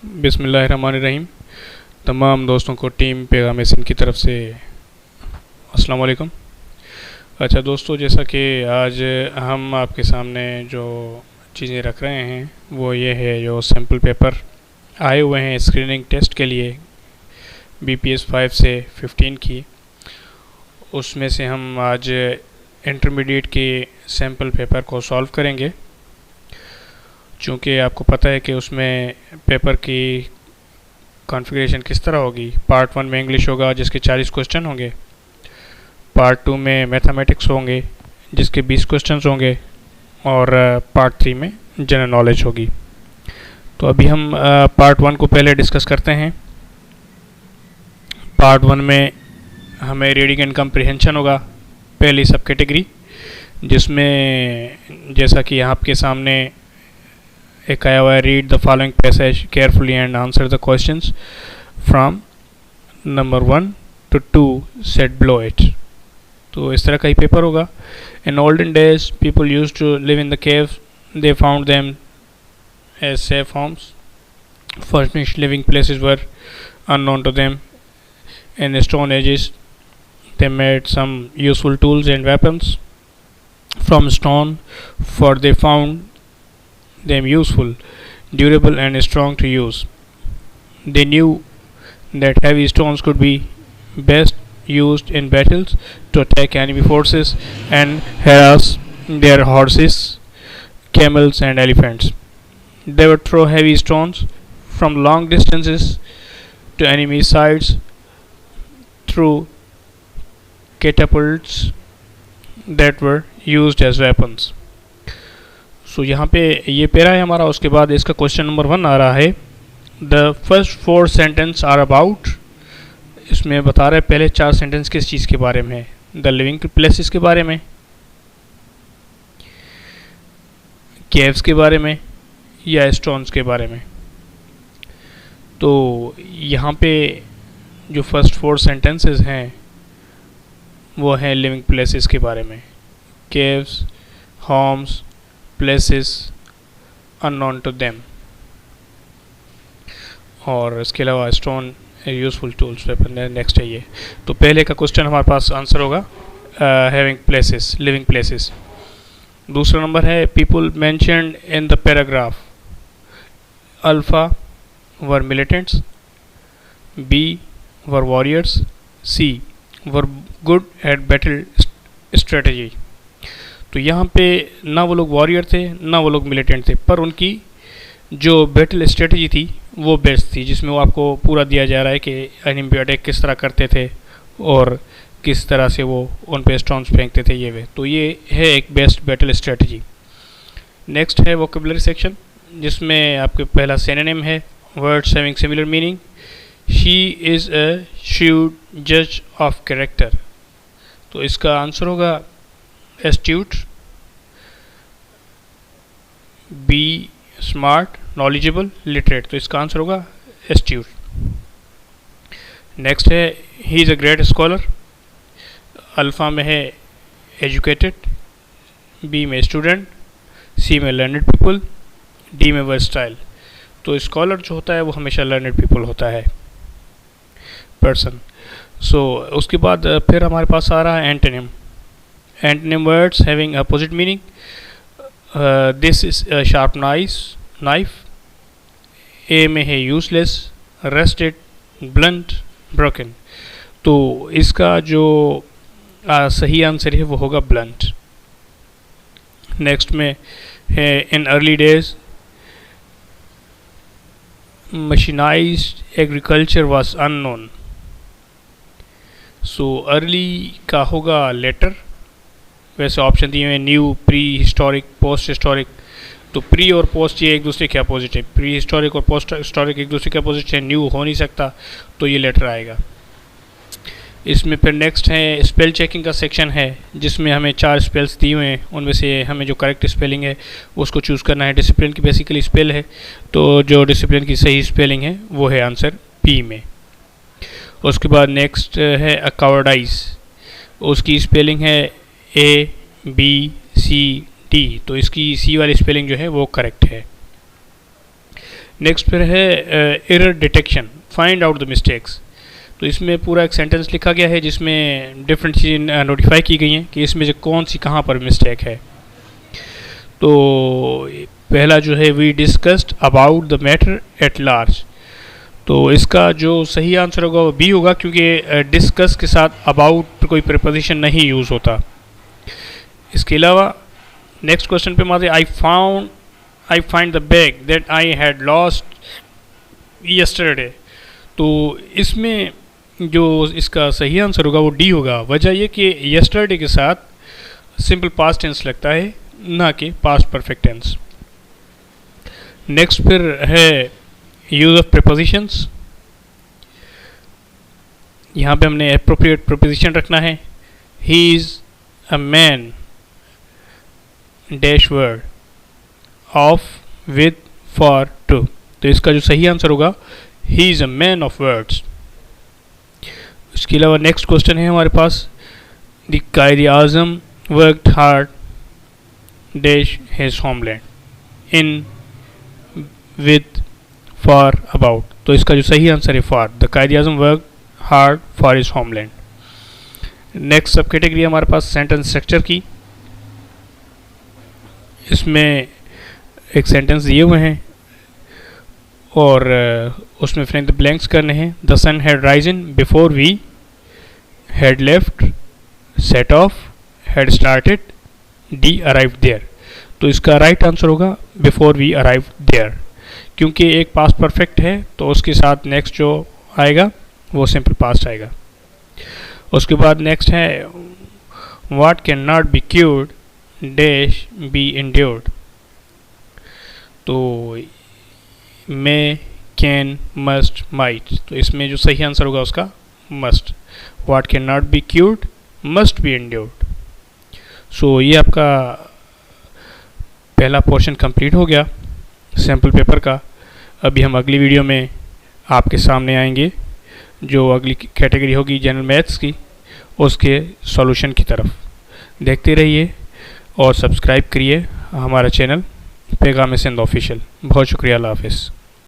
बिस्मिल्लाहिर्रहमानिर्रहीम। तमाम दोस्तों को टीम पैगाम सिंध की तरफ से अस्सलाम वालेकुम। अच्छा दोस्तों, जैसा कि आज हम आपके सामने जो चीज़ें रख रहे हैं वो ये है, जो सैम्पल पेपर आए हुए हैं स्क्रीनिंग टेस्ट के लिए BPS 5 से 15 की, उसमें से हम आज इंटरमीडिएट के सैम्पल पेपर को सॉल्व करेंगे। चूँकि आपको पता है कि उसमें पेपर की कॉन्फ़िगरेशन किस तरह होगी। पार्ट 1 में इंग्लिश होगा जिसके 40 क्वेश्चन होंगे, पार्ट 2 में मैथमेटिक्स होंगे जिसके 20 क्वेश्चंस होंगे, और पार्ट 3 में जनरल नॉलेज होगी। तो अभी हम पार्ट 1 को पहले डिस्कस करते हैं। पार्ट 1 में हमें रीडिंग एंड कम्प्रिहेंशन होगा, पहली सब कैटेगरी, जिसमें जैसा कि यहाँ आपके सामने एक आया हुआ है, read the following passage carefully and answer the questions from number 1 to 2 set below it. तो इस तरह का ही पेपर होगा। In olden days people used to live in the caves, they found them as safe homes, furnished living places were unknown to them. In stone ages they made some useful tools and weapons from stone, for they found them useful, durable and strong to use. They knew that heavy stones could be best used in battles to attack enemy forces and harass their horses, camels and elephants. They would throw heavy stones from long distances to enemy sides through catapults that were used as weapons. सो यहाँ पे ये पेरा है हमारा। उसके बाद इसका question number 1 आ रहा है, the first 4 sentence are about. इसमें बता रहे पहले 4 सेंटेंस किस चीज़ के बारे में है, द लिविंग प्लेसेस के बारे में, केव्स के बारे में या स्टोन्स के बारे में। तो यहाँ पे जो फर्स्ट 4 सेंटेंसेस हैं वो हैं लिविंग प्लेसेस के बारे में, caves, homes, places unknown to them, और इसके अलावा stone useful tools weapon. Next है ये। तो पहले का क्वेश्चन हमारे पास आंसर होगा हैविंग प्लेसेस, लिविंग प्लेसेस। दूसरा नंबर है, people mentioned in the paragraph, alpha were militants, B were warriors, C were good at battle strategy. तो यहाँ पे ना वो लोग वॉरियर थे ना वो लोग मिलिटेंट थे, पर उनकी जो बैटल स्ट्रेटजी थी वो बेस्ट थी, जिसमें वो आपको पूरा दिया जा रहा है कि एनिमी पे अटैक किस तरह करते थे और किस तरह से वो उन पे स्टोन्स फेंकते थे ये वे। तो ये है एक बेस्ट बैटल स्ट्रेटजी। नेक्स्ट है वोकेबलरी सेक्शन, जिसमें आपके पहला सिनोनिम है, words having similar meaning. She is a shrewd जज ऑफ कैरेक्टर। तो इसका आंसर होगा astute, B smart, knowledgeable, literate. तो इसका आंसर होगा एस्ट्यूट। नेक्स्ट है, he is a great scholar. Alpha में है एजुकेटेड, बी में स्टूडेंट, सी में लर्नड पीपल, डी में वर्सटाइल। तो स्कॉलर जो होता है वो हमेशा लर्नड पीपल होता है, पर्सन। सो उसके बाद फिर हमारे पास आ रहा है antonym. Antonym words having opposite meaning. This is a sharp knife. A में है useless, rusted, blunt, broken. तो इसका जो सही आंसर है वो होगा blunt. नेक्स्ट में है, in early days mechanized agriculture was unknown. So early का होगा later। वैसे ऑप्शन दिए हुए new, pre historic, post historic. तो प्री और पोस्ट ये एक दूसरे के अपोजिट है, प्री हिस्टोरिक और पोस्ट हिस्टोरिक एक दूसरे के अपोजिट है, न्यू हो नहीं सकता, तो ये लेटर आएगा इसमें। फिर नेक्स्ट है स्पेल चेकिंग का सेक्शन है, जिसमें हमें 4 स्पेल्स दिए हुए हैं, उनमें से हमें जो करेक्ट स्पेलिंग है उसको चूज़ करना है। डिसिप्लिन की बेसिकली स्पेल है, तो जो डिसिप्लिन की सही स्पेलिंग है वो है आंसर पी में। उसके बाद नेक्स्ट है अकावर्डाइज, उसकी स्पेलिंग है ABCD, तो इसकी सी वाली स्पेलिंग जो है वो करेक्ट है। नेक्स्ट फिर है error detection, find out the mistakes. तो इसमें पूरा एक सेंटेंस लिखा गया है जिसमें डिफरेंट चीज़ें नोटिफाई की गई हैं कि इसमें जो कौन सी कहाँ पर मिस्टेक है। तो पहला जो है we discussed about the matter at large, तो इसका जो सही आंसर होगा वो बी होगा, क्योंकि डिस्कस के साथ अबाउट कोई प्रीपोजिशन नहीं यूज़ होता। इसके अलावा नेक्स्ट क्वेश्चन पे माते I find the bag that I had lost yesterday. तो इसमें जो इसका सही आंसर होगा वो डी होगा। वजह ये कि यस्टरडे के साथ सिंपल पास्ट टेंस लगता है, ना कि पास्ट परफेक्ट टेंस। नेक्स्ट फिर है यूज ऑफ प्रीपोजिशंस। यहाँ पे हमने एप्रोप्रिएट प्रीपोजिशन रखना है। He is a man dash word of with for to, तो इसका जो सही आंसर होगा he is a man of words. इसके अलावा नेक्स्ट क्वेश्चन है हमारे पास the Quaid Azam worked hard dash his homeland in with for about, तो इसका जो सही आंसर है for. The Quaid Azam work hard for his homeland. Next sub category हमारे पास सेंटेंस स्ट्रक्चर की। इसमें एक सेंटेंस दिए हुए हैं और उसमें फिल इन द ब्लैंक्स करने हैं। The sun had risen before we had left, set off, had started, D arrived there. तो इसका राइट आंसर होगा बिफोर वी अराइव्ड देयर, क्योंकि एक पास्ट परफेक्ट है तो उसके साथ नेक्स्ट जो आएगा वो सिंपल पास्ट आएगा। उसके बाद नेक्स्ट है what can not be cured dash be endured, तो मे, कैन, मस्ट, माइट, तो इसमें जो सही आंसर होगा उसका must. What can not be cured must be endured. So ये आपका पहला पोर्शन कंप्लीट हो गया सैम्पल पेपर का। अभी हम अगली वीडियो में आपके सामने आएंगे, जो अगली कैटेगरी होगी जनरल मैथ्स की, उसके सॉल्यूशन की तरफ। देखते रहिए और सब्सक्राइब करिए हमारा चैनल पैगाम-ए-सिंध ऑफिशियल। बहुत शुक्रिया, अल्लाह हाफ़िज़।